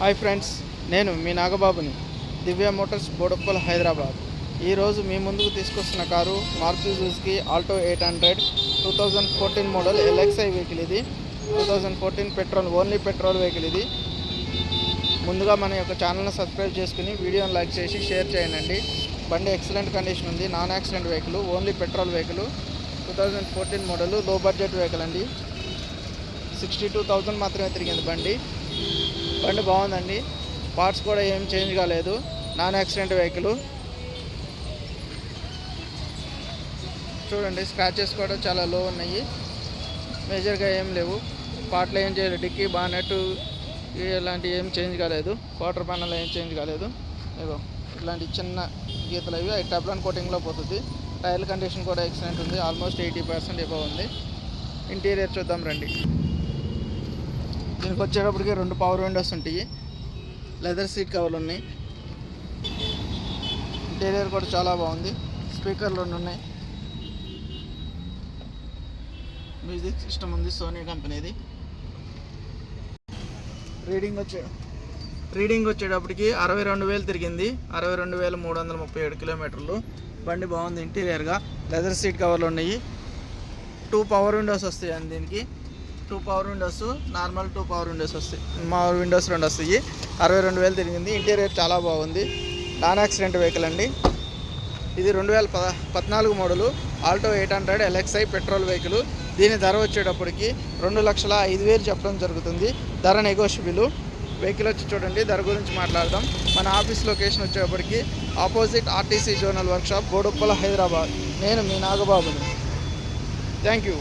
Hi friends, నేను మీ నాగబాబుని. దివ్య మోటార్స్ బోడుప్పల్ హైదరాబాద్. ఈరోజు మీ ముందుకు తీసుకొస్తున్న car Maruti Suzuki Alto 800 2014 model LXI vehicle. ఇది 2014 పెట్రోల్, ఓన్లీ పెట్రోల్ వెహికల్. ఇది ముందుగా మన యొక్క ఛానల్ని సబ్స్క్రైబ్ చేసుకుని వీడియోని లైక్ చేసి షేర్ చేయండి. బండి ఎక్సలెంట్ కండిషన్ ఉంది, non accident vehicle, only petrol vehicle, 2014 model, లో బడ్జెట్ వెహికల్ అండి. 62,000 మాత్రమే తిరిగింది బండి బాగుందండి. పార్ట్స్ కూడా ఏం చేంజ్ కాలేదు, నాన్ యాక్సిడెంట్ వెహికల్. చూడండి, స్క్రాచెస్ కూడా చాలా లో ఉన్నాయి, మేజర్గా ఏం లేవు. పార్ట్లు ఏం చేయలేదు, డిక్కీ బానెట్ ఇలాంటివి ఏం చేంజ్ కాలేదు, క్వార్టర్ ప్యానల్ ఏం చేంజ్ కాలేదు. ఇగో ఇట్లాంటి చిన్న గీతలు అవి టెఫ్లాన్ కోటింగ్లో పోతుంది. టైర్ కండిషన్ కూడా ఎక్సలెంట్ ఉంది, ఆల్మోస్ట్ 80% ఎబవ్ ఉంది. ఇంటీరియర్ చూద్దాం రండి. దీనికి వచ్చేటప్పటికి 2 పవర్ విండోస్ ఉంటాయి, లెదర్ సీట్ కవర్లు ఉన్నాయి. ఇంటీరియర్ కూడా చాలా బాగుంది, స్పీకర్లు 2 ఉన్నాయి, మ్యూజిక్ సిస్టమ్ ఉంది, సోనీ కంపెనీది. రీడింగ్ వచ్చేటప్పటికి 62,000 తిరిగింది, 62,337 కిలోమీటర్లు. బండి బాగుంది ఇంటీరియర్గా. లెదర్ సీట్ కవర్లు ఉన్నాయి, 2 పవర్ విండోస్ వస్తాయి అండి. దీనికి 2 power Windows, normal 2 power Windows వస్తాయి, పవర్ విండోస్ 2 వస్తాయి. 62,000 తిరిగింది. ఇంటీరియర్ చాలా బాగుంది, నాన్ యాక్సిడెంట్ వెహికల్ అండి. ఇది 2014 model Alto 800 LXi petrol vehicle. దీని ధర వచ్చేటప్పటికి 2,05,000 చెప్పడం జరుగుతుంది. ధర నెగోషియబుల్. వెహికల్ వచ్చి చూడండి, ధర గురించి మాట్లాడదాం. మన ఆఫీస్ లొకేషన్ వచ్చేటప్పటికి opposite RTC zonal workshop, Boduppal Hyderabad. నేను మీ నాగబాబుని. Thank you.